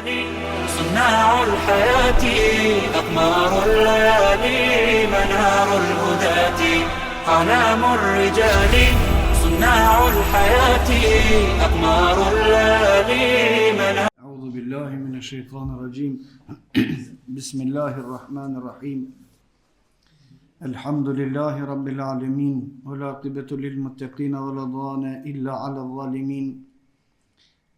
صناع الحياة أقمار الليالي منار الهداة أعلام الرجال صناع الحياة أقمار الليالي منار. أعوذ بالله من الشيطان الرجيم. بسم الله الرحمن الرحيم. الحمد لله رب العالمين والعاقبة للمتقين ولا عدوان إلا على الظالمين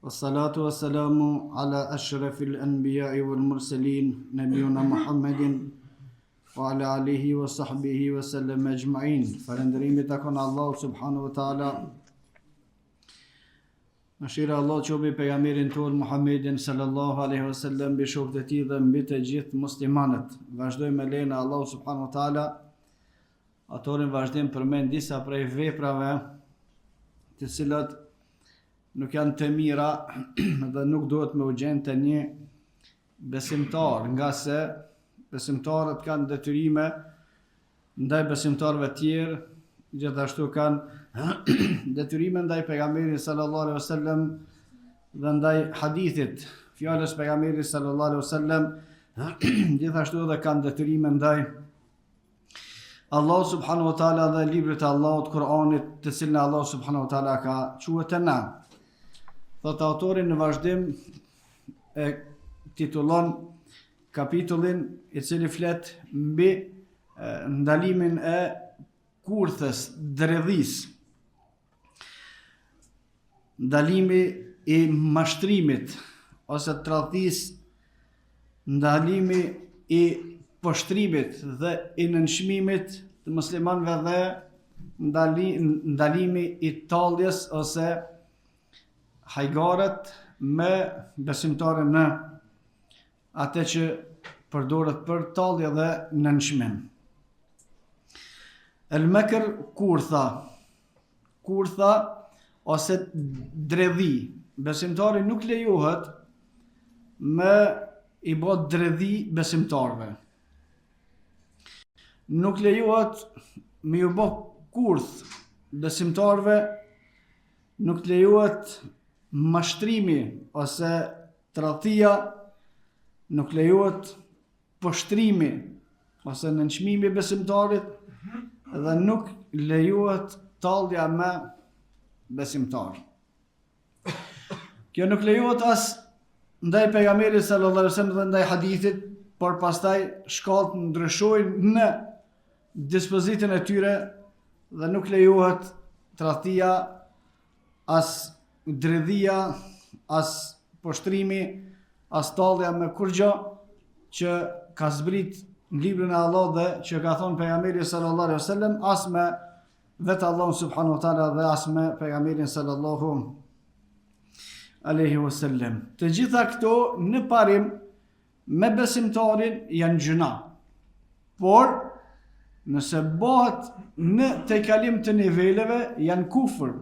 والصلاة والسلام على أشرف الأنبياء والمرسلين نبينا محمد وعلى آله وصحبه وسلم أجمعين. Falënderimi takon Allahu subhanahu wa taala. Mëshira Allah qobi pejgamberin ton Muhammedin sallallahu alaihi wasallam, mbi shokët e tij dhe mbi të gjithë muslimanët. Vazhdojmë me lejen e Allahu subhanahu wa taala. Autorin vazhdim përmend disa prej veprave të cilat nuk janë të mira dhe nuk duhet me u gjenë të një besimtar, nga se besimtarët kanë detyrime ndaj besimtarëve tjerë, gjithashtu kanë detyrime ndaj pejgamberit sallallahu alaihi wasallam dhe ndaj hadithit, fjalës pejgamberit sallallahu alaihi wasallam, gjithashtu edhe kanë detyrime ndaj Allah subhanahu wa taala dhe librit e Allahut, Kur'anit, të cilin Allah subhanahu wa taala ka quajtur na. Thot autorin në vazhdim e titullon kapitullin i cili flet mbi ndalimin e kurthës, dredhis, ndalimi i mashtrimit ose tradhtis, ndalimi i poshtrimit dhe i nënshmimit të muslimanëve dhe ndalimi i talljes ose hajgaret me besimtarën në atë që përdoret për tallje dhe nënshmim. El mekr, kurtha ose dredhi. Besimtari nuk lejohet me i bë dredhi besimtarve. Nuk lejohet me ju bë kurth besimtarve, nuk lejohet mashtrimi ose tradhtia, nuk lejohet poshtrimi ose nënçmimi besimtarit dhe nuk lejohet tallja me besimtar. Kjo nuk lejohet as ndaj pejgamberit sallallahu alaihi wasallam dhe ndaj hadithit, por pastaj shkallët ndryshojnë në dispozitën e tyre dhe nuk lejohet tradhtia, as dredhia, as poshtrimi, as tallja me kurrë që ka zbrit në librin e Allah dhe që ka thonë pejgamberi sallallahu alaihi wasallam, as me vetë Allah subhanahu wa taala dhe as me pejgamberin sallallahu alaihi wasallam. Të gjitha këto në parim me besimtarin janë gjuna. Por nëse bëhet në tejkalim të niveleve janë kufër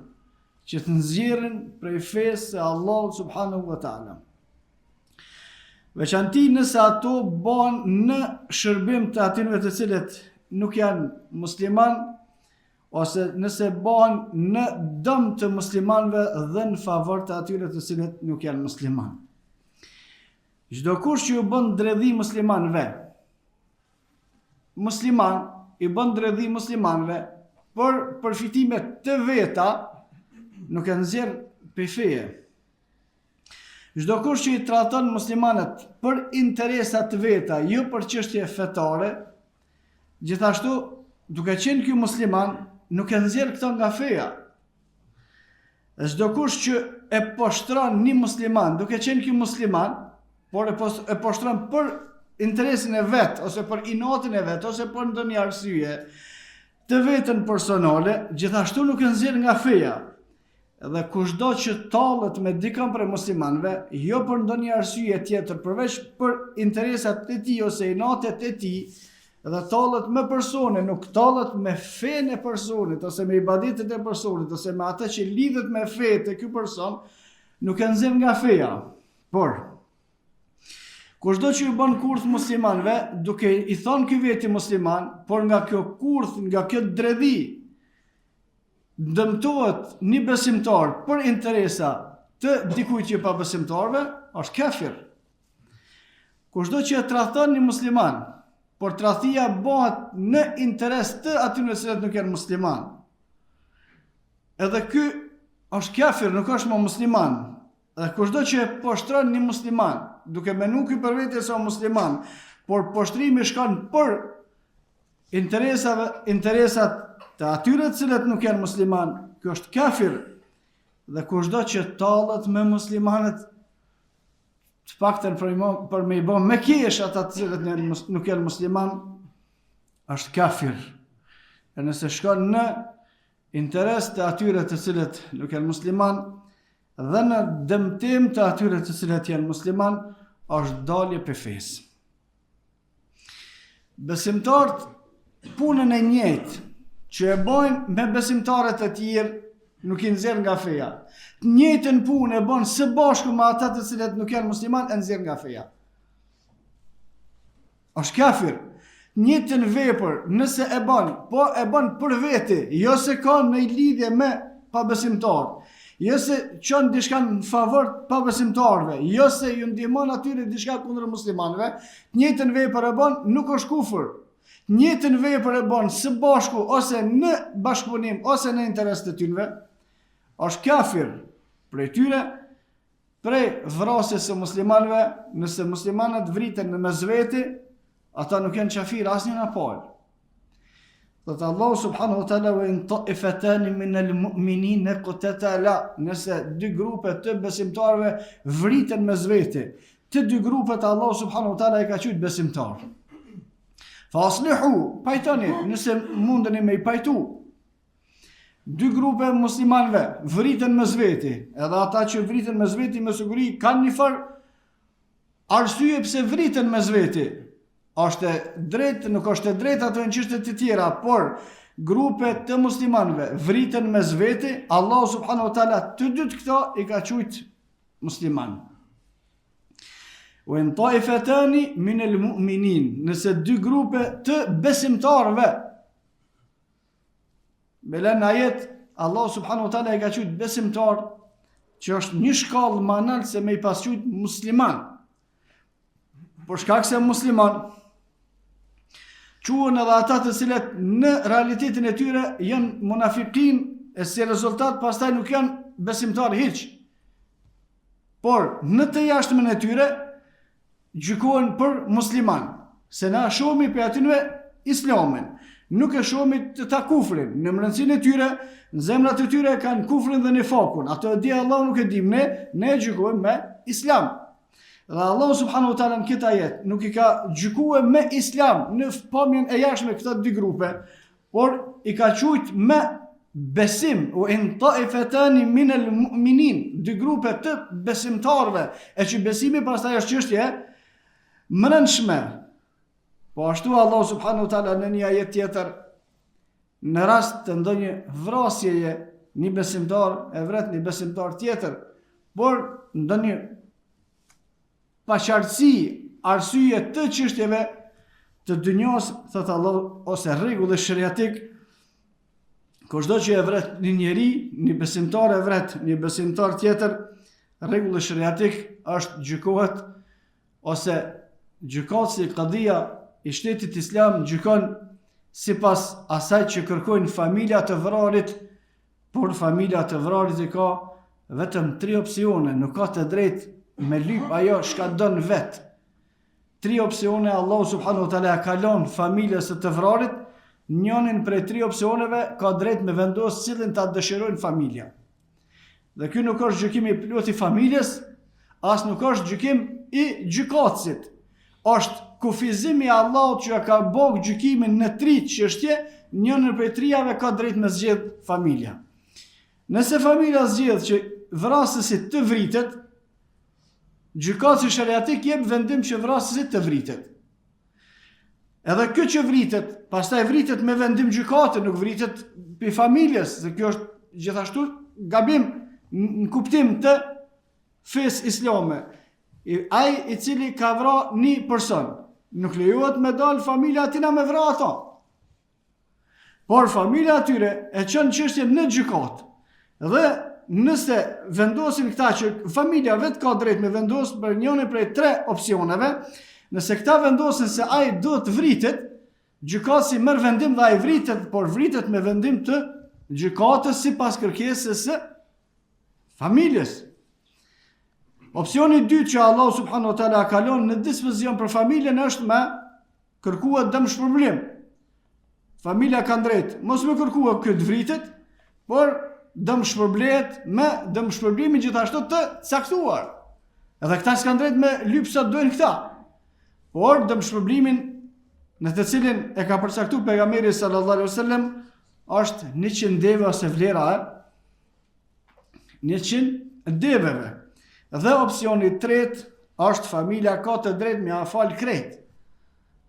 që të nxjerrin prej fesë e Allahut subhanahu wa taala. Veçanti nëse ato bëhen në shërbim të atyre të cilët nuk janë musliman, ose nëse bëhen në dëm të muslimanëve dhe në favor të atyre të cilët nuk janë musliman. Çdo kush që ju bën dredhi muslimanëve, musliman i bën dredhi muslimanëve për përfitime të veta, nuk e nxjerr prej feje. Çdo kush që i trajton muslimanët për interesa të veta, jo për çështje fetare, gjithashtu duke qenë ky musliman, nuk e nxjerr këto nga feja. Çdo kush që e poshtron një musliman, duke qenë ky musliman, por e poshtron për interesin e vet, ose për inatin e vet, ose për ndonjë arsye të vetën personale, gjithashtu nuk e nxjerr nga feja. Dhe kushdo që tallet me dikën prej muslimanëve, jo për ndonjë arsye tjetër, përveç për interesat e tij ose inatet e tij, dhe tallet me persone, nuk tallet me fenë e personit, ose me ibadetet e personit, ose me atë që lidhet me fetë e ky person, nuk e nxjerr nga feja. Por kushdo që i bën kurth muslimanëve, duke i thonë ky veti musliman, por nga kjo kurth, nga kjo dredhi, dëmtohet një besimtar për interesa të dikujt që pa besimtarve, është kafir. kushdo që e tradhton një musliman, por tradhtia bëhet në interes të atyre që nuk janë musliman, edhe ky është kafir, nuk është më musliman. Dhe kushdo që e poshtron një musliman, duke menu ky për vetë se musliman, por poshtrimi shkon për interesat të atyre të cilët nuk janë musliman, ky është kafir. Dhe kushdo që tallet me muslimanët, të paktën për me i bë me kesh ata të cilët nuk janë musliman, është kafir. E nëse shkon në interes të atyre të cilët nuk janë musliman dhe në dëmtim të atyre të cilët janë musliman, është dalje për fesë. Besimtarët punën e njëjtë që e bojnë me besimtarët e tjerë nuk i nxjerr nga feja. Të njëjtën punë e bën së bashku me ata të cilët nuk janë musliman e nxjerr nga feja. Është kafir. Të njëjtën vepër, nëse e bën, po e bën për vete, jo se ka në lidhje me pabesimtar, jo se çon diçka në favor të pabesimtarëve, jo se ju ndihmon atyre diçka kundër muslimanëve, të njëjtën vepër e bën, nuk është kufër. Të njëjtën vepër e bën së bashku ose në bashkëpunim ose në interes të tyre, është kafir. Prej tyre, prej vrasjes së muslimanëve, nëse muslimanët vriten në mesveti, ata nuk janë kafir asnjë në palë. Thotë Allahu subhanahu wa taala wa in ta'ifatani min al-mu'minin iqtatala, nëse dy grupe të besimtarëve vriten mesveti, të dy grupet Allahu subhanahu wa taala i ka thënë besimtar. Fa aslihu, pajtoni, nëse mundeni me i pajtu. Dy grupe muslimanëve vriten mesveti, edhe ata që vriten mesveti me siguri kanë një farë arsye pse vriten mesveti. Është drejt, nuk është e drejt ato në çështje të tjera, por grupe të muslimanëve vriten mesveti, Allahu subhanahu wa taala të dytë këto i ka thujt musliman. Wa in ta'ifatani min al-mu'minin, nëse dy grupe të besimtarëve. Me lënë ajet, Allah subhanahu wa taala i ka thujt besimtar, që është një shkallë më lart se me i pasqujt musliman. Por shkak se musliman quhen edhe ata të cilët në realitetin e tyre janë munafikin, e si rezultat pastaj nuk janë besimtarë hiç. Por në të jashtëmen e tyre gjykohen për musliman, se na shohmi për atyre islamin, nuk e shohmi të ta kufrin. Në mbrëmsinë e tyre, në zemrat e tyre kanë kufrin dhe nifakun. Ato e di Allah, nuk e dim ne e gjykojmë me islam. Dhe Allah subhanahu wa taala në këtë ajet nuk i ka gjykuar me islam në pamjen e jashtme këta dy grupe, por i ka thujt me besim, u in ta'ifatani min al-mu'minin, dy grupe të besimtarëve, e që besimi pastaj është çështje mbrëmshme. Po ashtu Allah subhanahu wa taala në një ajet tjetër, në rast të ndonjë vrasjeje, një besimtar e vret një besimtar tjetër, por ndonjë paqartësi, arsye të çështjeve të dynjos, thot Allah, ose rregull shariatik, kushdo që e vret një njeri, një besimtar e vret një besimtar tjetër, rregulli shariatik është gjykohet, ose gjykatësi qadia i shtetit islam gjykon sipas asaj që kërkojnë familja të vrarit, por familja të vrarit i ka vetëm 3 opsione, nuk ka të drejtë me lyp ajo shka don vet. 3 opsione Allah subhanahu wa taala ka lënë familjes së të vrarit, njënin prej 3 opsioneve ka drejt me vendos cilin ta dëshirojnë familja. Dhe ky nuk është gjykim i plot i familjes, as nuk është gjykim i gjykatësit. Është kufizimi i Allahut që ka bërë gjykimin në 3 çështje, njënin prej 3-jave ka drejt me zgjedh familja. Nëse familja zgjedh që vrasësi të vritet, gjykatësi shariatik jep vendim që vrasësi të vritet. Edhe kjo që vritet, pastaj vritet me vendim gjykate, nuk vritet për familjes, se kjo është gjithashtu gabim në kuptim të fesë islame. Ai i cili ka vra një person, nuk lejohet me dal familja atina me vra ato. Por familja atyre e çon çështjen në gjykat. Dhe nëse vendosin këta që familja vetë ka drejt me vendos për njërin prej 3 opsioneve, Nëse këta vendosin se ai duhet vritet, gjykatësi merr vendim dhe ai vritet, por vritet me vendim të gjykatës sipas kërkesës së familjes. Opsioni i dytë që Allah subhanahu wa taala ka lënë në dispozicion për familjen është me kërkuar dëmshpërblim. Familja ka drejt mos me kërkuar këtë vritet, por dëmshpërblet me dëmshpërblimin gjithashtu të caktuar. Edhe këta s'kan drejt me lyp sa dojnë këta. Por dëmshpërblimin në të cilin e ka përcaktuar pejgamberi sallallahu alaihi wasallam është 100 deve ose vlera 100 deveve. Dhe opsioni i tretë është familja ka të drejtë me afal krejt.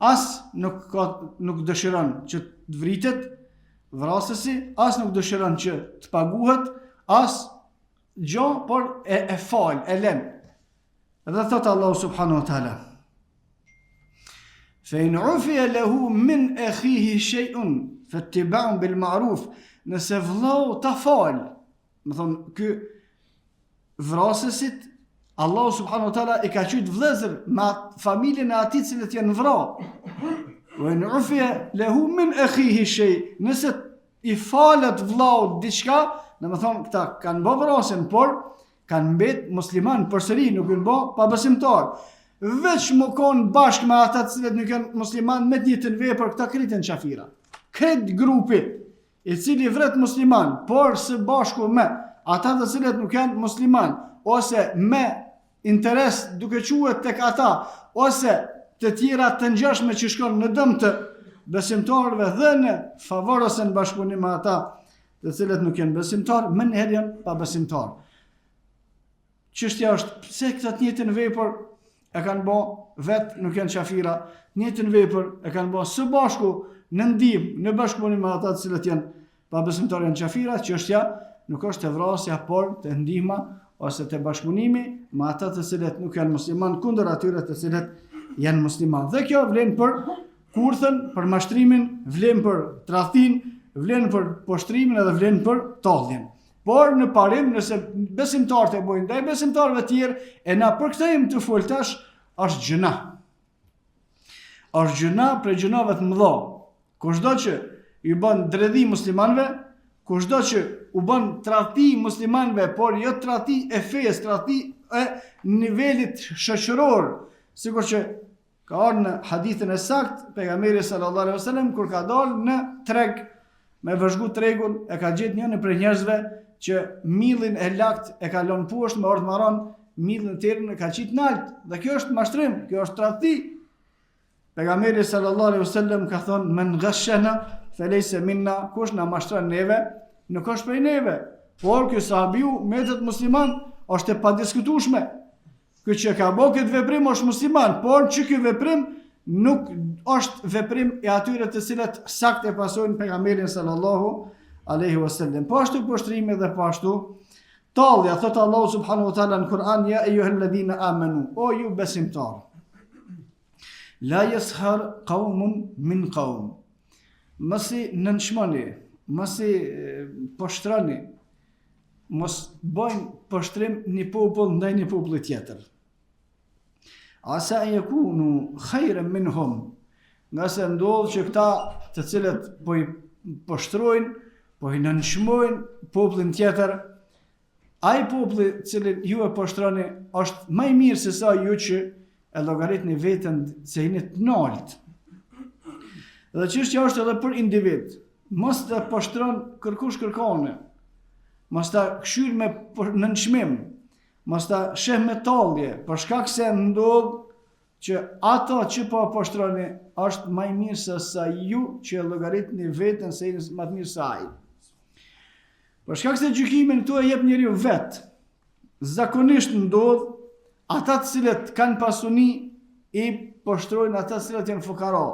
As nuk dëshiron që të vritet vrasësi, as nuk dëshiron që të paguhet, as gjë, por e fal, e lën. Dhe thot Allah subhanahu wa taala: "Fa in ufiya lahu min akhihi shay'un fattiba'un bil ma'ruf." Nëse vllau ta fal, më thon ky vrasësit, Allah subhanahu wa taala i ka qyt vëllezër me familjen e atij cilët janë vrarë. Wa in ufiya lahu min akhihi shay, nëse i falet vllaut diçka, domethënë këta kanë bë vrasjen, por kanë mbet musliman përsëri, nuk janë bë pabesimtar. Veç më konë bashkë me ata të cilët nuk janë musliman me të njëjtën vepër, këta kriten qafira. Këtë grupi i cili vret musliman, por së bashku me ata të cilët nuk janë musliman, ose me interes duke quhet tek ata, ose të tjera të ngjashme që shkon në dëm të besimtarëve dhe në favor ose në bashkëpunim me ata të cilët nuk janë besimtar, më njëherë janë pa besimtar. Çështja është pse këta të njëjtën vepër e kanë bë vetë, nuk janë qafira, njëjtën vepër e kanë bë së bashku në ndihmë, në bashkëpunim me ata të cilët janë pa besimtar, janë qafira. Çështja nuk është të vrasja, por të ndihma ose të bashkëpunimi me ata të cilët nuk janë musliman kundër atyre të cilët janë musliman. Dhe kjo vlen për kurthën, për mashtrimin, vlen për tradhtin, vlen për poshtrimin edhe vlen për talljen. Por në parim, nëse besimtarët e bojnë ndaj besimtarëve të tjerë, e na për këtë jemi të fol tash, është gjëna. Është gjëna për gjënave të mëdha. Kushdo që i bën dredhi muslimanëve, kushdo që u bën tradhti muslimanëve, por jo tradhti e fesë, tradhti e nivelit shoqëror, sikur që ka ardhur në hadithin e saktë pejgamberi sallallahu alaihi wasallam kur ka dalë në treg me vëzhgu tregun, e ka gjetë njëri prej njerëzve që millin e lakt e ka lënë poshtë me ordë maron, millin tërën e ka qit nalt. Dhe kjo është mashtrim, kjo është tradhti. Pejgamberi sallallahu alaihi wasallam ka thonë: "Men ghashana falaysa minna", kush na mashtron neve, nuk është prej neve. Por ky sahabiu metet musliman është e padiskutueshme. Ky që ka bërë këtë veprim është musliman, por që ky veprim nuk është veprim e atyre të cilët saktë e pasojnë pejgamberin sallallahu alaihi wasallam. Po ashtu poshtrimi dhe po ashtu tallja, thot Allahu subhanahu wa taala në Kur'an: "Ya ayyuhalladhina amanu", o ju besimtar, la yashar qaumun min qaum, mos i nënshmoni, mos i poshtroni, mos bëjnë poshtrim një popull ndaj një populli tjetër. Asa yakunu khayran minhum, nga se ndodh që këta të cilët po i poshtrojnë, po i nënshmojnë popullin tjetër, ai populli cilin ju e poshtroni është më i mirë se sa ju që e llogaritni veten se jeni të nalt. Dhe çështja është edhe për individ. Mos të poshtron kërkush kërkone, mos ta këshyr me nënshmim, mos ta sheh me tallje, për shkak se ndodh që ato që po poshtroni është më i mirë se sa ju që e llogaritni veten se jeni më të mirë se ai. Për shkak se gjykimin këtu e jep njeriu vet. Zakonisht ndodh ata të cilët kanë pasuni i poshtrojnë ata të cilët janë fukara.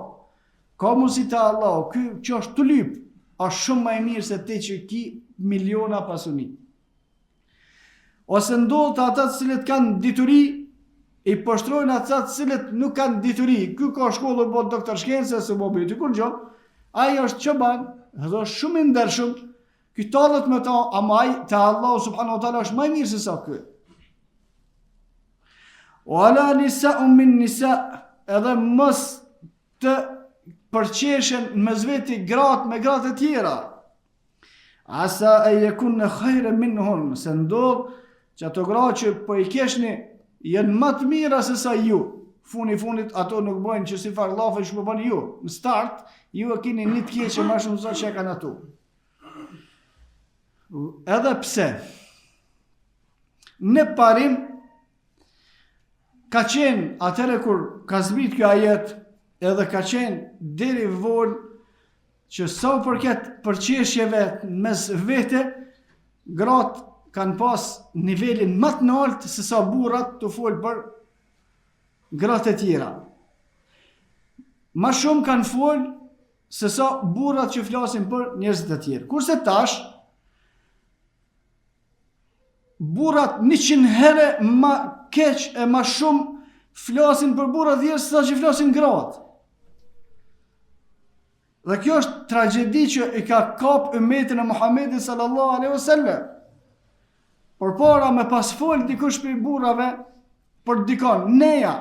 Ka mundësi të Allah, ky që është të lyp, është shumë më i mirë se ti që ki miliona pasuni. Ose ndodh ata të cilët kanë dituri i poshtrojnë ata të cilët nuk kanë dituri. Ky ka shkollë, bë doktor shkencë, se bë bëti kur gjë, ai është çoban, është shumë i ndershëm. Ky tallet me ta, ama ai te Allah subhanahu wa taala është më i mirë se sa ky. Wala nisa'un min nisa', edhe mos të përqeshen me zveti gratë me gratë e tjera. Asa e jekun në khajre minhun, se ndodh që ato gratë që po i keshni jenë më të mira se sa ju. Funit ato nuk bojnë që si farë lafe që po bëni ju. Në start, ju e kini një të keqe më shumë sa që e kanë ato. Edhe pse, në parim, ka qenë atëre kur ka zbrit kjo ajet, edhe ka qenë deri vonë që sa u përket përqeshjeve mes vete, gratë kanë pas nivelin më të lartë se sa burrat të folë për gratë e tjera. Ma shumë kanë folë se sa burrat që flasin për njerëzit e tjerë. Kurse tash, burrat 100 herë ma keq e ma shumë flasin për burrat tjerë se sa që flasin gratë. Dhe kjo është tragedi që i ka kap ummetin e Muhamedit sallallahu alaihi wasallam. Por para me pas fol dikush për burrave për dikon, neja,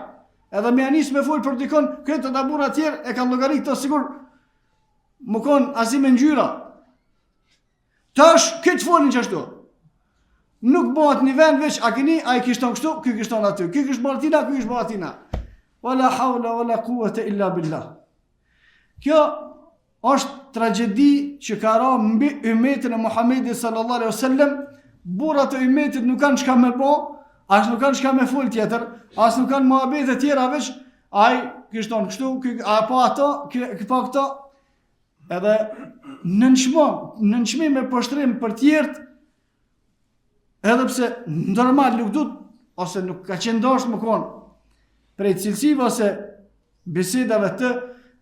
edhe me anis me fol për dikon, këtë të burra tjerë e kanë llogarit të sigur më konë asim e ngjyra. Tash këtë folin që ashtu. Nuk bëhet një vend veç, a keni, a i kishton kështu, ky kishton aty, ky kish baratina, ky kish baratina. Wala hawla wala quwwata illa billah. Kjo është tragedi që ka ra mbi ummetin e Muhamedit sallallahu alaihi wasallam. Burrat e ummetit nuk kanë çka me bë, as nuk kanë çka me fol tjetër, as nuk kanë muhabete tjera veç ai kishton kështu, apo ato, po këto. Edhe nënçmim me poshtrim për tjerët, edhe pse normal nuk duhet ose nuk ka qenë dashur më kon prej cilësive ose bisedave të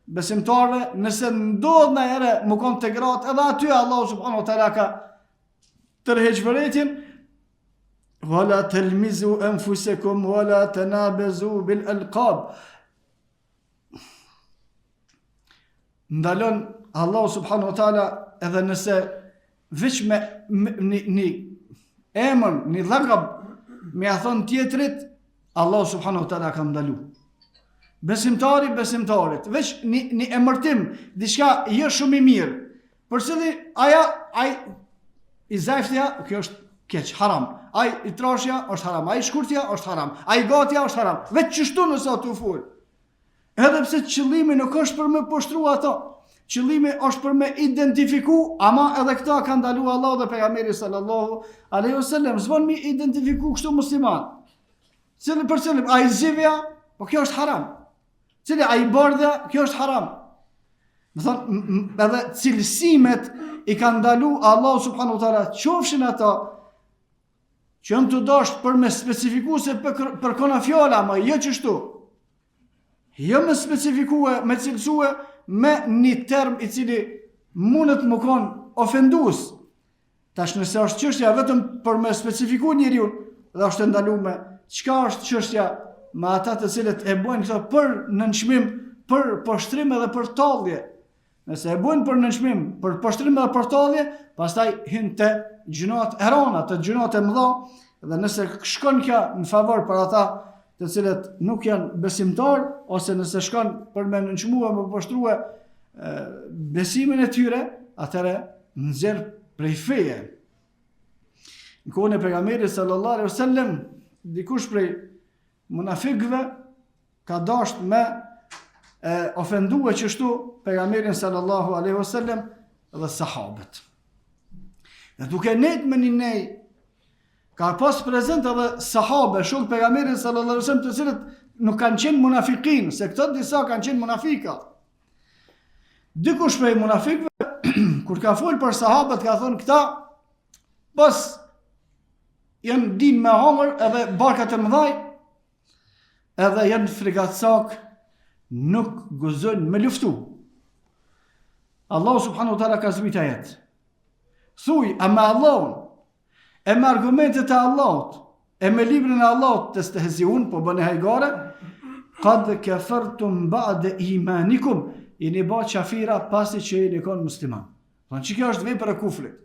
besimtarve, nëse ndodh në herë më kon të gratë, edhe aty Allahu subhanahu wa taala ka tërheq vëretin, wala talmizu anfusakum wala tanabazu bil alqab. Ndalon Allahu subhanahu wa taala edhe nëse veç me një emër, një laqab me a thon tjetrit, Allahu subhanahu wa taala ka ndalu. Besimtari besimtarit, veç një emërtim, diçka jo shumë i mirë. Për cili ai i zajftja, kjo është keq, haram. Ai i trashja është haram, ai i shkurtja është haram, ai gatja është haram. Veç çështu nëse ato fol. Edhe pse qëllimi nuk është për me poshtru ato, qëllimi është për me identifiku, ama edhe këta ka ndalu Allah dhe pejgamberi sallallahu alaihi wasallam. S'von mi identifiku kështu musliman. Cili për cili, ai zivja, po kjo është haram. Cili ai bardha, kjo është haram. Më thonë, edhe cilësimet i ka ndalu Allah subhanahu wa taala, qofshin ata që jam të dasht për me specifiku se për kona fjala, ma jo qështu. Jo me specifikue, me cilësue, me një term i cili mundet më konë ofendus. Tash nëse është qështja vetëm për me specifiku njeriun, dhe është ndalume, qka është qështja me ata të cilët e bojnë këto për nënçmim, për poshtrim edhe për tallje. Nëse e bojnë për nënçmim, për poshtrim edhe për tallje, pastaj hynë të gjunat e rana, të gjunat e mëdha, dhe nëse shkon kja në favor për ata të cilët nuk janë besimtar, ose nëse shkon për me nënçmue, me poshtruhe besimin e tyre, atëre nxjerr prej feje. Në kohën e pejgamberit sallallahu alaihi wasallam, dikush prej munafikëve ka dashur me ofendue qështu pejgamberin sallallahu alaihi wasallam dhe sahabët. Dhe duke nejt me një nej, ka pas prezent edhe sahabe, shok pejgamberin sallallahu alaihi wasallam të cilët nuk kanë qenë munafikin, se këto disa kanë qenë munafika. Dikush prej munafikëve, kur ka folë për sahabët, ka thonë këta, pas janë din me hangër edhe barkat e mëdhaj, edhe janë frigatsak, nuk gëzojnë me luftu. Allahu subhanahu wa taala ka zbrit ajet. Thuj, a me Allahun, e me argumentet e Allahut, e me librin e Allahut të stehziun, po bëne hajgare, qad kafartum ba'da imanikum, jeni ba qafira pasi që jeni konë musliman. Thonë që kjo është vepër e kufrit.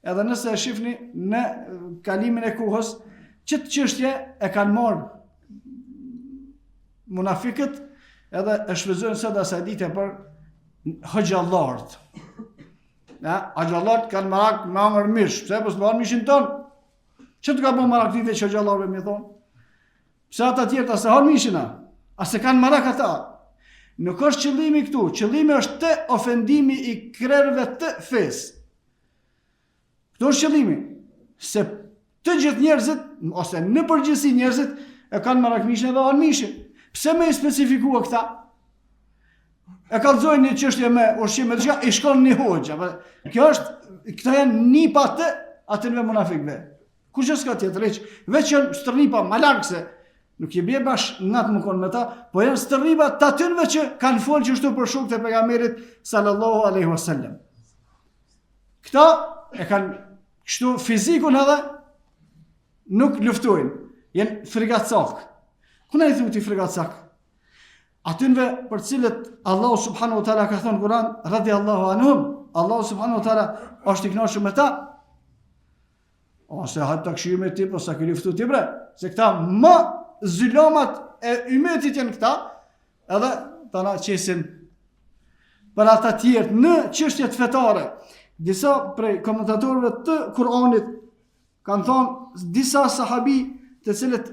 Edhe nëse e shifni në kalimin e kohës, qëtë qështje e kanë marë munafikët, edhe e shfrytëzojnë sot asaj dite për hoxhallarët. Hoxhallarët kanë marak me hangër mish, pse po s'marrin mishin ton? Ço të ka bën marak ditë që hoxhallarëve më thon? Pse ata të tjerë se han mishin a se kanë marak ata? Nuk është qëllimi këtu, qëllimi është të ofendimi i krerëve të fesë. Këtu është qëllimi, se të gjithë njerëzit, ose në përgjithësi njerëzit, e kanë marak mishin edhe han mishin. Pse me i specifikua këta? E kallëzojnë një çështje me ushqim e diçka, i shkon një hoxha. Kjo është, këta janë nipa të atyve munafikëve. Kush s'ka tjetër hiç, veç janë stërnipa më largse. Nuk i bie bash nat më kon me ta, po janë stërnipa të atyve që kanë folë çështu për shokët e pejgamberit sallallahu alaihi wasallam. Këta e kanë kështu fizikun edhe nuk luftojnë, janë frikacak. Kuna i thuti frikacak? Atynve për cilët Allahu subhanahu wa taala ka thënë Kur'an radiallahu anhum, Allahu subhanahu wa taala është i kënaqur me ta. Ose hajt ta këshir me ti, po sa ke luftu ti bre, se këta më zylomat e ymmetit janë këta, edhe ta na qesin për ata tjerë në çështjet fetare. Disa prej komentatorëve të Kur'anit kanë thonë disa sahabi të cilët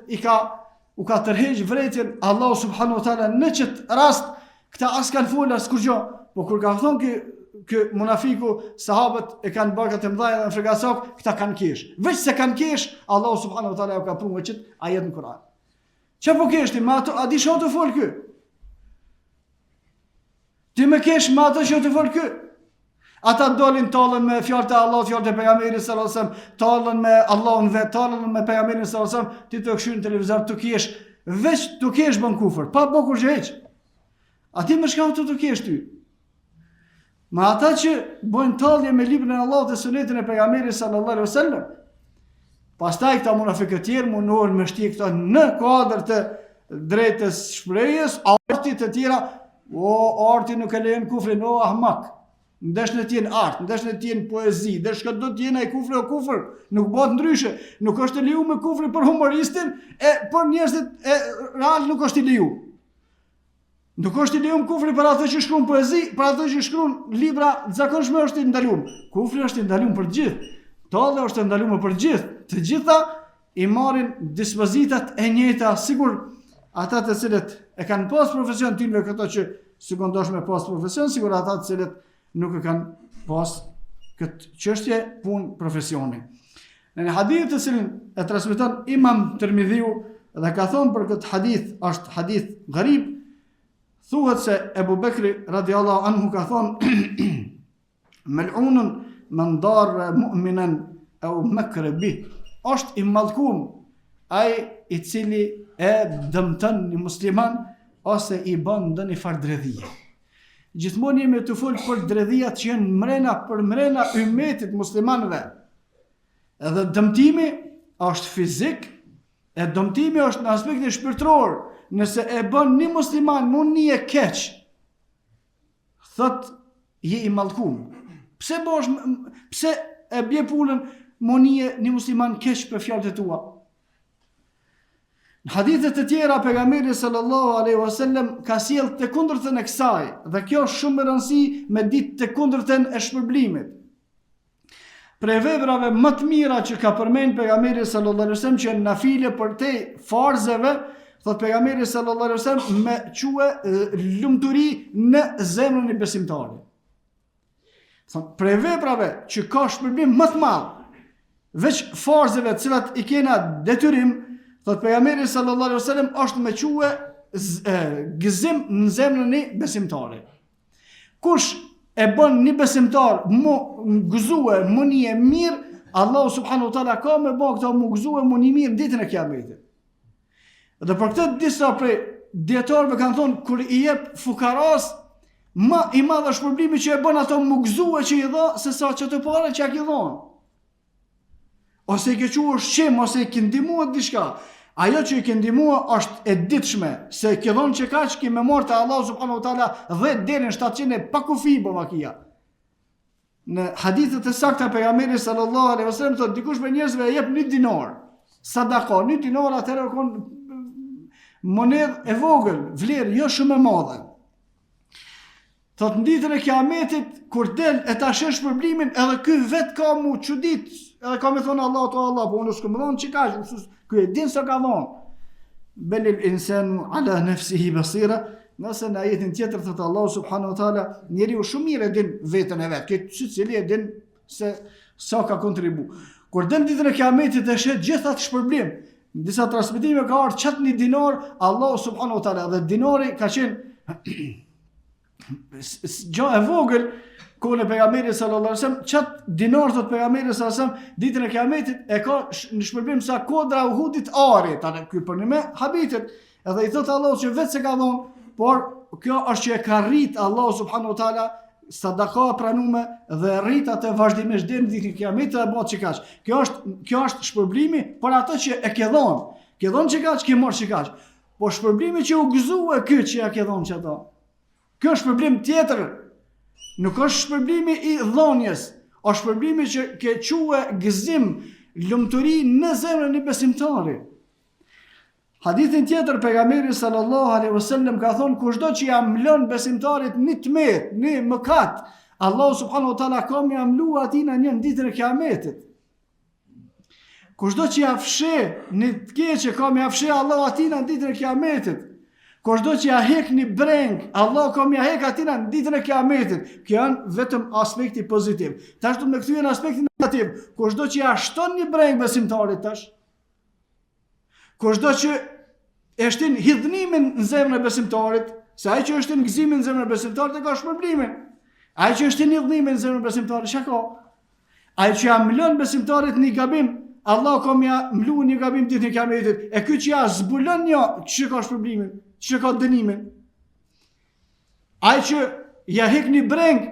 u ka tërheq vërejtjen Allahu subhanahu wa taala në çet rast, këta as kanë folë as kurrë, po kur ka thonë kë munafiku sahabët e kanë barkat e mëdha dhe frikasok, këta kanë kesh. Veç se kanë kesh, Allahu subhanahu wa taala u ka prunë çet ajet në Kur'an. Çe po kesh ti me ato, a di shoh të fol kë? Ti më kesh me ato që të fol kë? Ata dolin tallën me fjalët e Allahut, fjalët e pejgamberit sallallahu alajhi wasallam, tallën me Allahun dhe tallën me pejgamberin sallallahu alajhi wasallam, ti të kshin në televizor të kesh, veç të kesh bën kufër, pa bë kur hiç. A ti më shkon të kesh ty? Ma ata që bojnë tallje me librin e Allahut dhe sunetin e pejgamberit sallallahu alajhi wasallam, pastaj këta munafikët tjerë mundohen me shtie këta në kuadër të drejtës shprehjes, artit të tjera, arti nuk e lejon kufrin, ahmak. Ndesh në tjenë art, ndesh në tjenë poezi, ndesh ka do t'jena e kufri o kufr, nuk bëhet ndryshe, nuk është të leju me kufri për humoristin, e për njerëzit e real nuk është të leju. Nuk është të leju me kufri për atë që shkruan poezi, për atë që shkruan libra, zakonshme është të ndalum. Kufri është të ndalum për gjithë, tallja është të ndalum për gjithë, të gjitha i marrin dispozitat e njëjta, sigur ata të cilët e kanë pas profesion timve këto që sigondosh me pas profesion, sigur ata të cilët nuk e kanë pas këtë çështje punë profesioni. Në hadith të cilin e transmeton Imam Tirmidhiu dhe ka thonë për këtë hadith, është hadith gharib, thuhet se Ebu Bekri radiallahu anhu ka thonë mel'unun man darra mu'minan aw makra bih, është i mallkum ai i cili e dëmton një musliman ose i bën ndonjë fardredhie. Gjithmonë jemi të folë për dredhijat që janë mrena ymmetit muslimanëve. Edhe dëmtimi është fizik, e dëmtimi është në aspektin shpirtëror. Nëse e bën një musliman mundi e keq, thot je i mallkum. Pse e bje punën mundi një musliman keq për fjalët e tua? Në hadithet të tjera, pejgamberi sallallahu alaihi wasallam ka sjell të kundërtën e kësaj, dhe kjo është shumë e rëndësishme me ditë të kundërtën e shpërblimit. Prej veprave më të mira që ka përmend pejgamberi sallallahu alaihi wasallam që në nafile për te farzeve, thot pejgamberi sallallahu alaihi wasallam me quë lumturi në zemrën e besimtarit. Thot prej veprave që ka shpërblim më të madh, veç farzeve të cilat i kena detyrim, thot pejgamberi sallallahu alaihi wasallam është me quë gëzim në zemrën e besimtarit. Kush e bën një besimtar mu gëzue, mu një mirë, Allahu subhanahu wa taala ka me bë këto mu gëzue, mu një mirë në ditën e Kiametit. Dhe për këtë disa prej dietarëve kanë thonë kur i jep fukaras, më i madh është problemi që e bën ato mu gëzue që i dha se sa çto parë që ai dhon. Ose i ke quar shqim, ose i ke ndihmuar diçka. Ajo që i ke ndihmuar është e ditshme, se ke dhon që kaq ki me morte Allahu subhanahu wa taala 10 deri në 700 pa kufi bomakia. Në hadithet e sakta pejgamberi sallallahu alaihi wasallam thotë dikush për njerëzve e jep 1 dinar. Sadaka, 1 dinar atëherë kon monedh e vogël, vlerë jo shumë e madhe. Thot në ditën e kiametit, kur del e ta shesh shpërblimin, edhe ky vet ka mu çudit, edhe ka me thonë Allah, po unë s'kam dhënë çikash, ky e din sa ka dhënë. Belil insanu ala nafsihi basira. Nëse në ajetin tjetër thot Allah subhanahu wa taala, njeriu shumë mirë e din veten e vet, këtë secili e din se sa ka kontribu. Kur del ditën e kiametit e shet gjithë atë shpërblim, në disa transmetime ka ardhur çat një dinar, Allah subhanahu wa taala, dhe dinari ka qenë gjë e vogël kohën e pejgamberit sallallahu alajhi wasallam. Çat dinar thot pejgamberi sallallahu alajhi wasallam, ditën e kiametit e ka në shpërblim sa kodra e Uhudit ari, tani ky për me habitet, edhe i thot Allah që vetë se ka dhon, por kjo është që e ka rrit Allah subhanahu wa taala sadaka pranume dhe rrit atë vazhdimisht deri në ditën e kiametit dhe bëhet çikash. Kjo është shpërblimi për atë që e ke dhon. Ke dhon çikash, ke marr çikash. Po shpërblimi që u gëzua ky që ja ke dhon çato. Kjo është shpërblim tjetër. Nuk është shpërblimi i dhonjes, është shpërblimi që ke quë gëzim, lumturi në zemrën e besimtarit. Hadithin tjetër pejgamberi sallallahu alaihi wasallam ka thonë, kushdo që ja mlon besimtarit një tmet, një mëkat, Allah subhanahu wa taala ka më amlu atina një ditën e kiametit. Kushdo që ja fshi një të keqe, ka më fshi Allah atina në ditën e kiametit. Kushdo që ja hek një breng, Allah ka më hek atina në ditën e kiametit. Kjo janë vetëm aspekti pozitiv. Tash do të më kthyen në aspektin negativ. Kushdo që ja shton një breng besimtarit tash, kushdo që e shtin hidhnimin në zemrën e besimtarit, se ai që e shtin gëzimin në zemrën e besimtarit e ka shpërblimin. Ai që e shtin hidhnimin në zemrën e besimtarit çka ka? Ai që ja mlon besimtarit një gabim, Allah ka më mlu një gabim ditën e kiametit. E ky që ja zbulon një, çka ka shpërblimin, çka ka dënimin. Ai që ja hek një breng,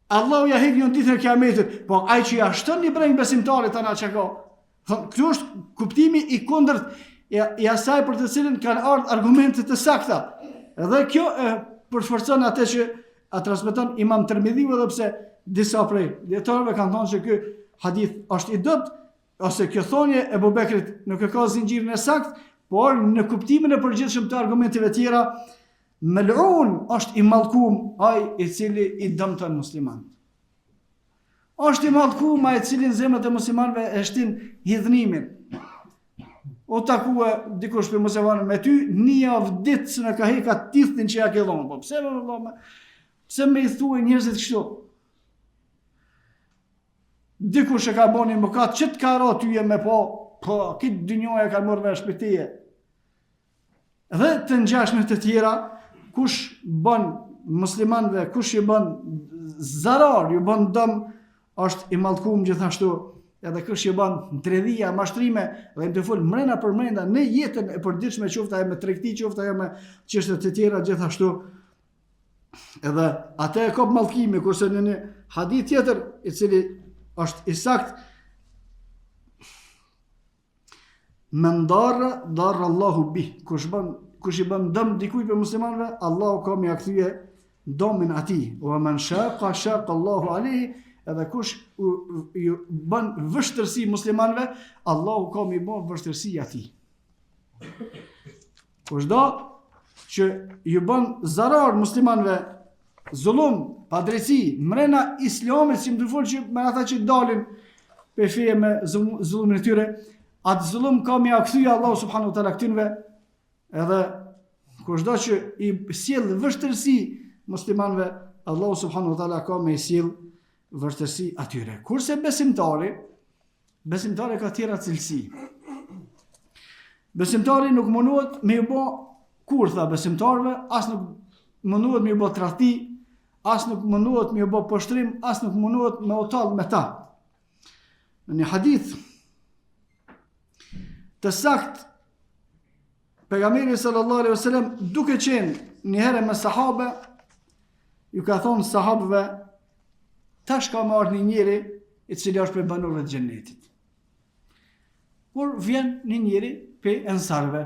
Allah ja hek një ditën e kiametit, po ai që ja shton një breng besimtarit ana çka ka? Kjo është kuptimi i kundërt i asaj për të cilën kanë ardhur argumente të sakta. Edhe kjo përforcon atë që transmeton Imam Tirmidhiu, edhe pse disa prej dietarëve kanë thënë se ky hadith është i dobët, ose kjo thonje e Abu Bekrit nuk e ka zinxhirin e saktë, por në kuptimin e përgjithshëm të argumenteve tjera, mel'un është i mallkum ai i cili i dëmton musliman. Është i mallkum ai i cili në zemrat e muslimanëve e shtin hidhnimin. O takua dikush për musliman me ty, një javë ditë se në ka heka tithin që ja ke dhonë. Po pse me i thuaj njerëzit kështu? Dikush e ka boni mëkat, që të ka ra tyje me po, kitë dynjoja ka mërë vesh për tije. Dhe të ngjashme të tjera, kush bën muslimanëve, kush i bën zarar, ju bën dëm, është i mallkum gjithashtu, edhe kush i bën tredhia, mashtrime, dhe më të fol mrena për mrena në jetën e përditshme, qoftë ajo me tregti, qoftë ajo me çështje të tjera gjithashtu. Edhe atë e kop mallkimi, kurse në një hadith tjetër i cili është i sakt, men darra Allahu bih, kush i bën dëm dikujt për muslimanëve, Allahu ka më kthye dëmin atij. Wa man shaqa Allahu alayhi, edhe kush ju bën vështirësi muslimanëve, Allahu ka më bën vështirësi atij. Kushdo që ju bën zarar muslimanëve, zullum, padrejti, mrena islamit, si më të folë që me ata që dalin pe feje me zullumin e tyre, atë zullum ka më kthye Allahu subhanahu wa taala këtynve, edhe kushdo që i sjell vështirësi muslimanëve, Allahu subhanahu wa taala ka më sjell vështirësi atyre. Kurse besimtari ka tjera cilësi. Besimtari nuk munduhet me u bë kurtha besimtarëve, as nuk munduhet me u bë tradhti, as nuk munduhet me u bë poshtrim, as nuk munduhet me u tall me ta. Në një hadith të sakt, pejgamberi sallallahu alaihi wasallam duke qenë një herë me sahabe, ju ka thonë sahabëve, tash ka më ardhur një njeri i cili është prej banorëve të xhennetit. Por vjen një njeri prej ensarëve.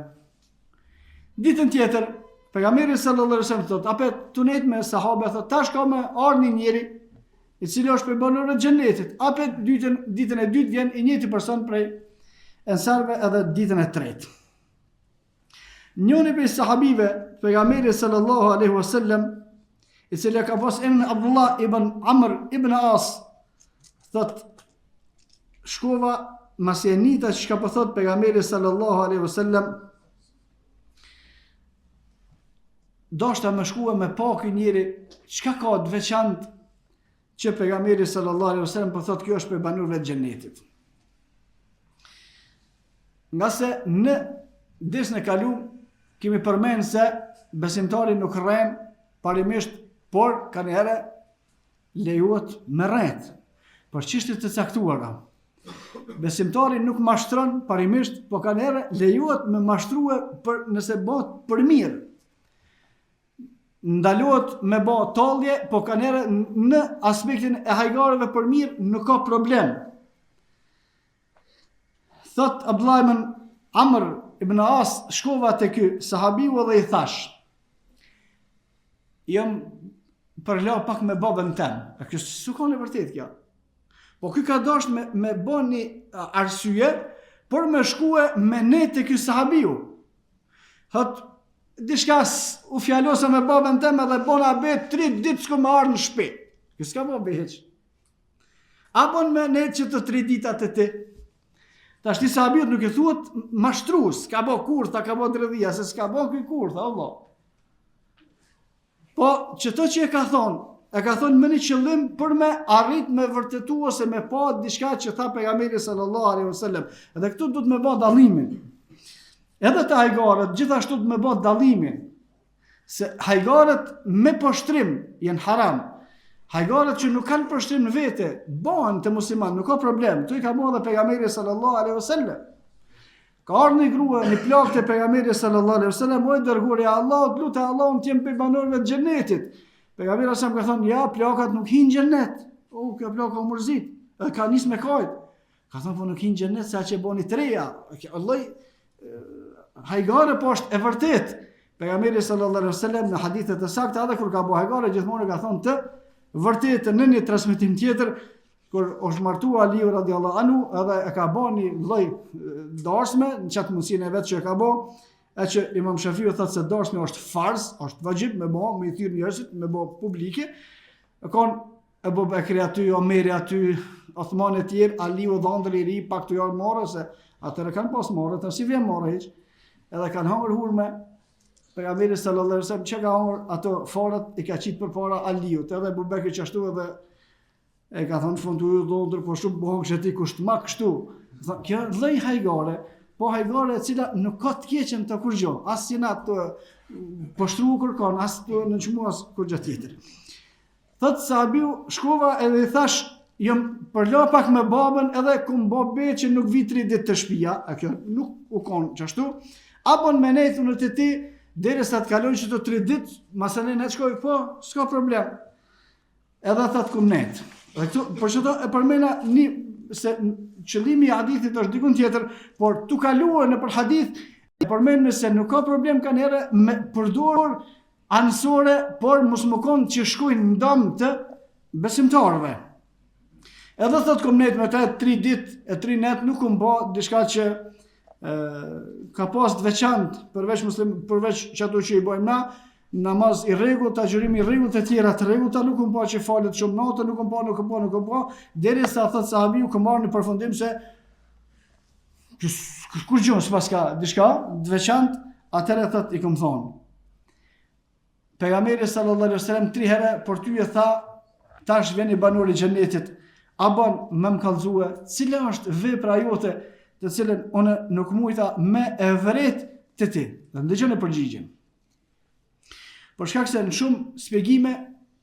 Ditën tjetër, pejgamberi sallallahu alaihi wasallam thotë, apo tunet me sahabe thotë, tash ka më ardhur një njeri i cili është prej banorëve të xhennetit. Apo ditën e dytë vjen i njëjti person prej ensarëve, edhe ditën e tretë. Njëri prej sahabive pejgamberit sallallahu alaihi wasallam, i cili ka pas emrin Abdullah ibn Amr ibn As, thot shkova masi e nita që ka po thot pejgamberi sallallahu alaihi wasallam, doshta më shkua me paki njëri, çka ka të veçantë që pejgamberi sallallahu alaihi wasallam po thot kjo është për banorëve të xhenetit. Nga se në disën e kaluam kemi përmenë se besimtari nuk rren parimisht, por kanë herë lejohet me rret për çështje të caktuara. Besimtari nuk mashtron parimisht, po kanë herë lejohet me mashtrua për nëse bëhet për mirë. Ndalohet me bë tallje, po kanë herë në aspektin e hajgareve për mirë nuk ka problem. Thot Abdullah ibn Amr ibn As, shkova te ky sahabiu dhe i thash, jam përla pak me babën tem. E kjo s'ka në vërtet kjo. Po ky ka dash me bën një arsye, por me shkue me ne te ky sahabiu. Thot, diçka u fjalosa me babën tem edhe bona bet 3 ditë s'ku më ardh në shtëpi. Kjo s'ka babë hiç. Apo me ne që të 3 ditat e ti. Tash ti sahabiut nuk e thuhet mashtrues, ka bë kurtha, ka bë dredhia, se s'ka bë ky kurtha, Allah. Po, çdo që e ka thonë me një qëllim për me arrit me vërtetu ose me pa diçka që tha pejgamberi sallallahu alaihi wasallam. Edhe këtu duhet me bë dallimin. Edhe të hajgarët gjithashtu duhet me bë dallimin. Se hajgarët me poshtrim janë haram. Hajgarët që nuk kanë poshtrim në vete, bëhen të musliman, nuk ka problem. Tu i ka bërë dhe pejgamberi sallallahu alaihi wasallam. Ka ardhur një grua, një plagë te pejgamberi sallallahu alaihi wasallam, oj dërguari i Allahut, lutë Allahun të jem për banorëve të xhenetit. Pejgamberi sa ka thonë, ja, plakat nuk hin xhenet. O, kjo plagë ka mërzit. Ka nis me kajt. Ka thonë, po nuk hin xhenet sa që boni treja. Allah hajgare po është e vërtet. Pejgamberi sallallahu alaihi wasallam në hadithe të sakta edhe kur ka bëu hajgare gjithmonë ka thonë të vërtet në një transmetim tjetër, kur është martua Aliu radiallahu anhu, edhe e ka bë një lloj darsme në çat mundsinë e vet që e ka bë, e që Imam Shafiu thotë se darsme është farz, është vajib me bë, me i thirr njerëzit, me bë publike. Kon Abu Bekri aty, Omeri aty, Uthmani e tjerë, Aliu dhe ëndër i ri, pak të janë marrë, se atëre kanë pas marrë, të si vjen marrë hiç. Edhe kanë hangër hurme. Pejgamberi sallallahu alaihi wasallam çka ka hangër ato farat i ka qit përpara Aliut, edhe Abu Bekri çashtu edhe e ka thonë fundu ju dhondër, po shumë bëhëm që ti kusht ma kështu. Kjo lloj hajgare, po hajgare e cila nuk ka të keqen të kur gjo, as si na të poshtru kërkon, as të nënçmu, as kur gjë tjetër. Thot sahabiu, shkova edhe i thash, jam përla pak me babën edhe kum babe që nuk vi 3 ditë të shtëpia, a kjo nuk u kon qashtu, apo në menejtë në të ti, derisa të kalojnë që të 3 ditë, masalen e shkoj, po, s'ka problem. Edhe thot kum net. Por që e përmena se qëllimi i hadithit është dikun tjetër, por tu kaluar në për hadith, e përmenë se nuk ka problem kanë herë me përdorur ansore, por mos më konë që shkojnë në dëm të besimtarëve. Edhe thot kom net me të 3 ditë e 3 net nuk më ba diçka që ka pas të veçantë përveç që ato që i bojmë na, namaz i rregullt, agjërimi i rregullt, e tjera të rregullta, nuk më pa që falet shumë natë, nuk më pa, derisa thot sahabiu ka marrë në përfundim se kur gjën s'pas ka diçka të veçantë, atëherë thot i kam thonë. Pejgamberi sallallahu alaihi wasallam 3 herë për ty e tha, tash vjen i banori i xhenetit, a bën më kallëzue, cila është vepra jote të cilën unë nuk mujta me e vërtet të ti. Dhe ndëgjoni përgjigjen. Por shkak se në shumë shpjegime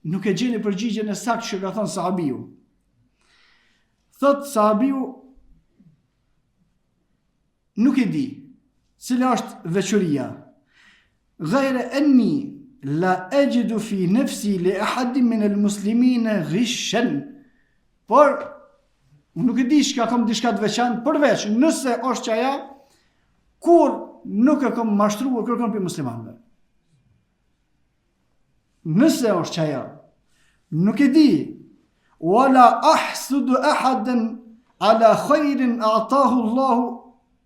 nuk e gjeni përgjigjen e saktë që ka thënë sahabiu. Thot sahabiu nuk e di cila është veçoria. Ghayra anni la ajidu fi nafsi li ahadin min al-muslimin ghishan. Por nuk e di që kam diçka të veçantë përveç nëse është që aja kur nuk e kam mashtruar kërkon për muslimanëve. Nëse është që aja, nuk e di, wala ahsudu ahadan ala khairin a'tahu Allahu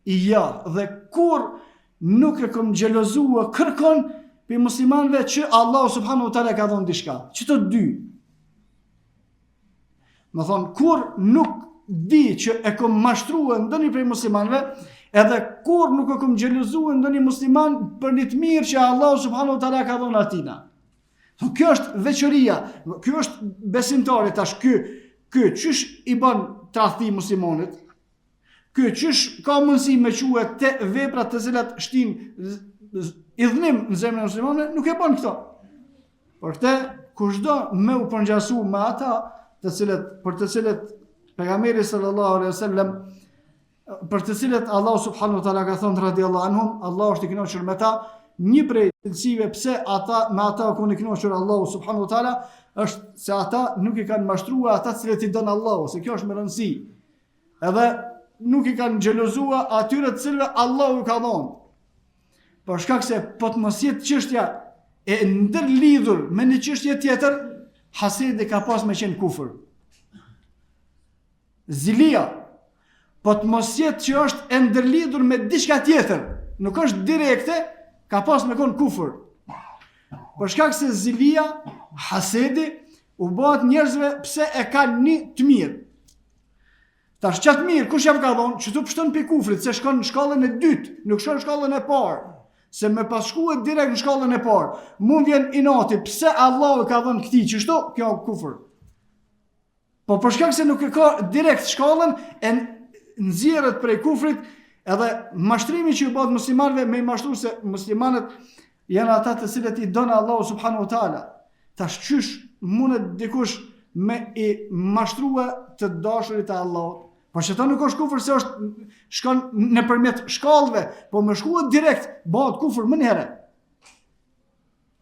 ija, dhe kur nuk e kom xhelozua kërkon për muslimanëve që Allah subhanahu wa taala ka dhënë diçka. Çto dy. Më thonë, kur nuk di që e kom mashtruar ndonjë prej muslimanëve, edhe kur nuk e kom xhelozuar ndonjë musliman për një të mirë që Allah subhanahu wa taala ka dhënë atina. Kjo është veçoria, kjo është besimtari tash, ky çish i bën tradhti muslimanit, ky çish ka mundësi me quhet te veprat të cilat shtin idhnim në zemrën e muslimanëve, nuk e bën këto. Por te kushdo me u përngjasu me ata për të cilët pejgamberi sallallahu alaihi wasallam, për të cilët Allah subhanahu wa taala ka thënë radiallahu anhum, Allah është i kënaqur me ta. Një prej cilësive pse me ata ku i kënaqur Allahu subhanahu wa taala është se ata nuk i kanë mashtruar ata të cilët i don Allahu, se kjo është me rëndësi. Edhe nuk i kanë xhelozuar atyre të cilëve Allahu ka dhënë. Për shkak se po të mos jetë çështja e ndërlidhur me një çështje tjetër, hasedi ka pas me qenë kufër. Zilia, po të mos jetë që është e ndërlidhur me diçka tjetër, nuk është direkte, ka pas me konë kufër. Për shkak se zilia, hasedi, u bëhet njerëzve pse e kanë një të mirë. Tash qatë mirë, kush jam ka dhonë, që tu pështon për kufrit, se shkon në shkallën e dytë, nuk shkon në shkallën e parë. Se me pas shkuet direkt në shkallën e parë, mund vjen inati, pse Allah ka dhënë këti qështu, kjo kufër. Po për shkak se nuk e ka direkt shkallën, e nxjerrët prej kufrit, edhe mashtrimi që i bëhet muslimanëve me i mashtruar se muslimanët janë ata të cilët i donë Allahu subhanahu wa taala. Tash qysh mundet dikush me i mashtrua të dashurit e Allahut? Po që ta nuk është kufër se është shkon nëpërmjet shkallëve, po më shkuat direkt bëhet kufër më njëherë.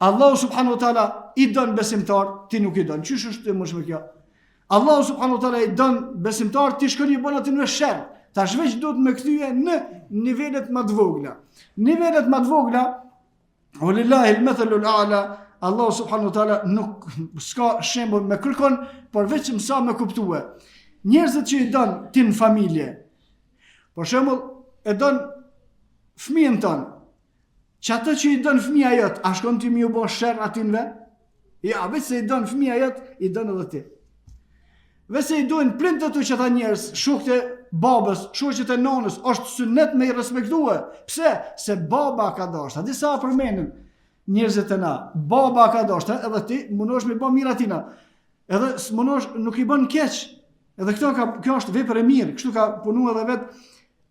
Allahu subhanahu wa taala i don besimtar, ti nuk i don. Qysh është më shumë kjo? Allahu subhanahu wa taala i don besimtar, ti shkon i bën aty në sherr. Tash veç duhet me kthye në nivelet më të vogla. Nivelet më të vogla, walillahi al-mathalul a'la, Allahu subhanahu wa taala nuk s'ka shembull me kërkon, por veç mësa me kuptue. Njerëzit që i don ti në familje. Për shembull, e don fëmijën ton. Që atë që i don fëmia jot, a shkon ti më u bë sherr atinve? Ja, veç se i don fëmia jot, i don edhe ti. Veç se i dojnë prindët që ata njerëz, shokët e babës, shoqet e nonës, është sunet me i respektue. Pse? Se baba ka dashur. Disa përmendën njerëzit e na. Baba ka dashur, edhe ti mundosh me bë mirë atina. Edhe s'mundosh, nuk i bën keq. Edhe kjo është vepër e mirë. Kështu ka punuar edhe vet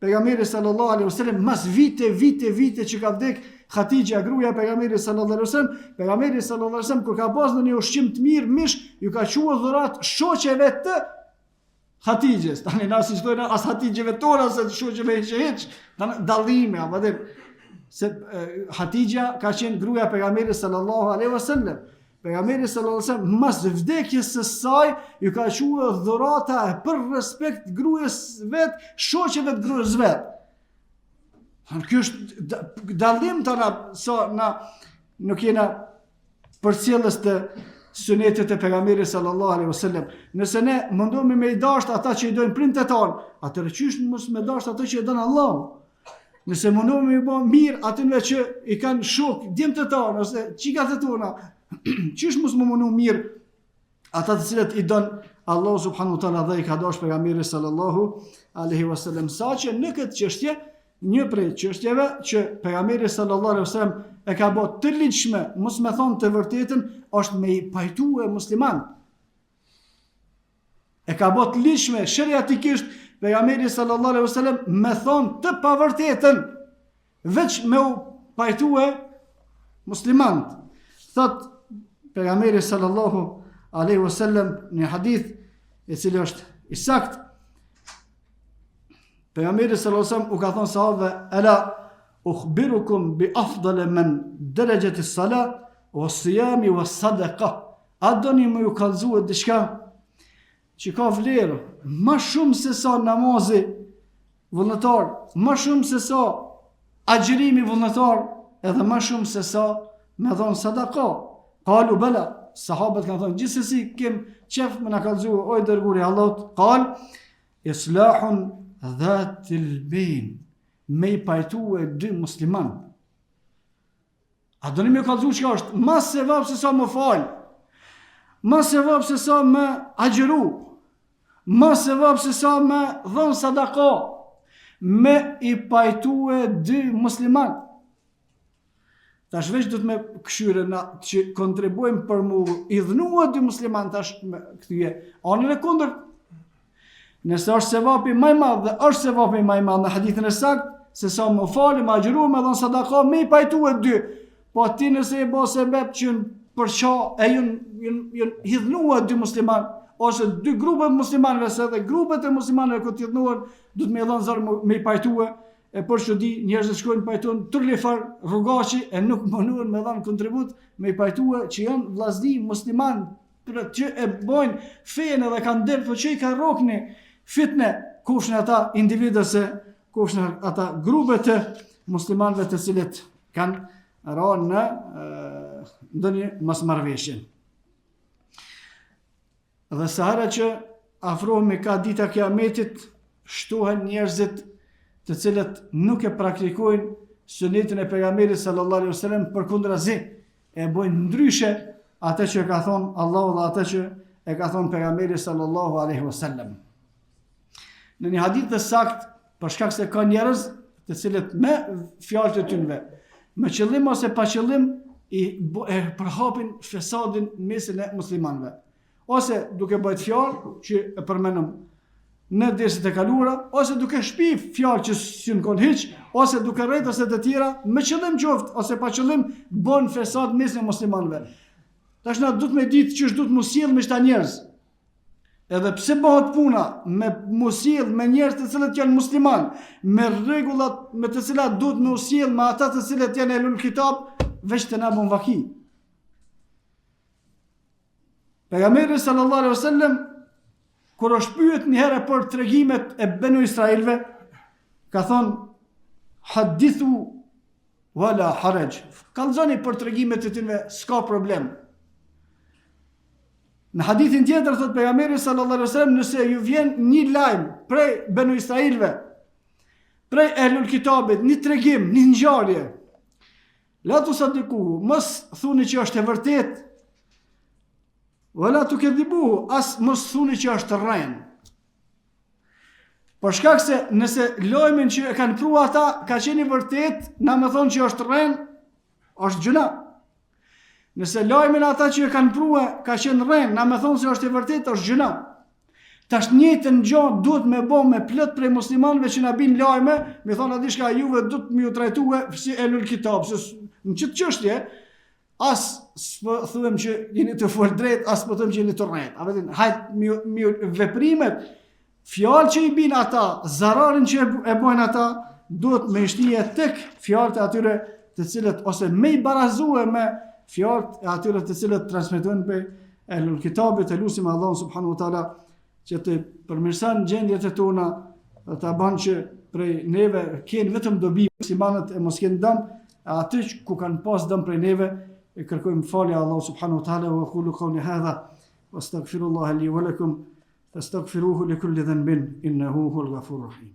pejgamberi sallallahu alaihi wasallam, mas vite që ka vdek Khatija, gruaja e pejgamberit sallallahu alaihi wasallam. Pejgamberi sallallahu alaihi wasallam kur ka pasur një ushqim të mirë mish, ju ka thuar dhurat shoqeve të Khatijes. Tani na si thonë as Hatijeve tona se shoqeve hiç, dallime, apo dhe se Khatija ka qenë gruaja e pejgamberit sallallahu alaihi wasallam. Pejgamberi sallallahu alaihi wasallam mas vdekjes së saj ju ka thuar dhurata për respekt gruas vet, shoqeve të gruas vet. Kjo është dallim tona na nuk jena përcjellës të sunetet e pejgamberit sallallahu alaihi wasallam. Nëse ne mundohemi me i dashur ata që i dojnë prindët tonë, atëherë qysh mos me dashur ata që i don Allahu? Nëse mundohemi me bë mirë atyre që i kanë shok, djemtë tonë ose çikat e tona, qysh mos më mundu mirë ata të cilët i don Allahu subhanahu wa taala dhe i ka dashur pejgamberit sallallahu alaihi wasallam. Saqë në këtë çështje, një prej çështjeve që pejgamberi sallallahu alaihi wasallam e ka bërë të ligjshme, mos me thonë të vërtetën, është me i pajtue musliman. E ka bërë të ligjshme sheriatikisht pejgamberi sallallahu alaihi wasallam me thonë të pavërtetën, veç me u pajtue musliman. Thot pejgamberi sallallahu alaihi wasallam në hadith i cili është i saktë, pejgamberi sallallahu alaihi wasallam u ka thonë sahabëve, ala ukhbirukum bi afdal min darajati as-salat wa as-siyami wa as-sadaqa. A doni më ju kallëzuar diçka që ka vlerë më shumë se sa namazi vullnetar, më shumë se sa agjërimi vullnetar, edhe më shumë se sa me dhon sadaqa. Qalu bala, sahabët kanë thonë gjithsesi kem qef më na kallëzuar oj dërguari Allahut. Qal islahun dhatil bain, me i pajtu e dy musliman. A do një me kalëzu që është mas se vapë se sa më falë, mas se vapë se sa më agjeru, mas se vapë se sa më dhënë sadaka, me i pajtu e dy musliman. Tash veç do të me këshyre na që kontribuojmë për mu idhnua dy musliman tash me këtyje. Anën e kundër, nëse është sevapi më i madh dhe është sevapi më i madh në hadithin e saktë, se sa më falë, më agjeru, me dhënë sadaka, me i pajtu e dy. Po ti nëse i bo sebeb që për qa e jën hidhnua dy musliman, ose dy grupet muslimanve, se dhe grupet e muslimanve këtë hidhnuar, du të me dhënë zërë me i pajtu e për që di njerëzit shkojnë pajton tërlifar rrugaçi e nuk mënuan me dhanë kontribut me i pajtue që janë vllazni musliman që e bojnë fejën edhe kanë delë për që i ka rokni fitne kushën ata individëse, kushën ata grupe të muslimanve të cilët kanë ranë në ndonjë mosmarrëveshje. Dhe sa herë që afrohemi ka dita Kiametit, shtohen njerëzit të cilët nuk e praktikojnë sunetin e pejgamberit sallallahu alaihi wasallam, përkundrazi e bojnë ndryshe atë që ka thonë Allahu dhe atë që e ka thonë pejgamberi sallallahu alaihi wasallam. Në një hadith të saktë, për shkak se ka njerëz të cilët me fjalët e tyre, me qëllim ose pa qëllim e përhapin fesadin në mesin e muslimanëve. Ose duke bërë fjalë që e përmendëm në derset e kaluara, ose duke shpif fjalë që s'yn kon hiç, ose duke rrejt ose të tjera, me qëllim qoftë ose pa qëllim bën fesad mesin e muslimanëve. Tash na duhet me ditë që duhet mos sjell me këta njerëz. Edhe pse bëhet puna me mos sjell me njerëz të cilët janë musliman, me rregullat me të cilat duhet me sjell me ata të cilët janë elul kitab, veç të na bën vaki. Pejgamberi sallallahu alaihi wasallam kur është pyet një herë për tregimet e Benu Israilve, ka thonë, hadithu wala haraj. Kallëzoni për tregimet e tyre, s'ka problem. Në hadithin tjetër, thot pejgamberi sallallahu alaihi wasallam, nëse ju vjen një lajm prej Benu Israilve, prej ehlul kitabit, një tregim, një ngjarje, la tusaddiquhu, mos thuni që është e vërtetë, wala tukadhibuhu, as mos thuni që është rren. Për shkak se nëse lajmin që e kanë pru ata ka qenë i vërtet, na më thonë që është rren, është gjuna. Nëse lajmin ata që e kanë pru ka qenë rren, na më thonë se është i vërtet, është gjuna. Tash njëjtën gjë duhet me bë me plot prej muslimanëve që na bin lajme, me thonë aty shka juve duhet më u trajtue si elul kitab, se në çështë çështje as s'po thuhem që jeni të fol drejt, as po them që jeni të rrejt. A vetëm hajt veprimet, fjalë që i bin ata, zararin që e bojnë ata, duhet me shtije tek fjalët e atyre të cilët ose me i barazue me fjalët e atyre të cilët transmetojnë pe ehlul kitabit. Elusim Allahun subhanahu wa taala që të përmirëson gjendjet e tona, ta bën që prej neve kanë vetëm dobi muslimanët e mos kanë dëm, aty ku kanë pas dëm prej neve e kërkojmë falje Allah subhanahu wa ta'ala wa aqulu qawli hadha wa astaghfirullaha li wa lakum fastaghfiruhu li kulli dhanbin innahu huwal ghafurur rahim.